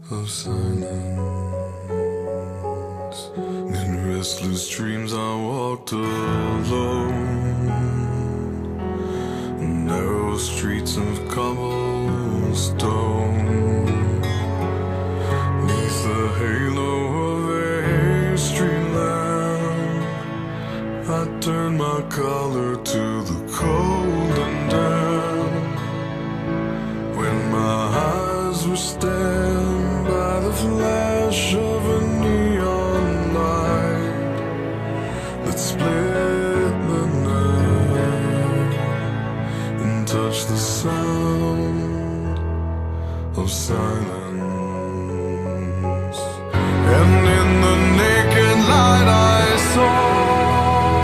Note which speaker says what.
Speaker 1: of silence. In restless dreams I walked alone, narrow streets of cobblestone. Neath the halo of a street lamp, I turned my collar to the cold and damp. When my eyes were stabbed by the flash of a neon light that split the night and touched the sound of silence. And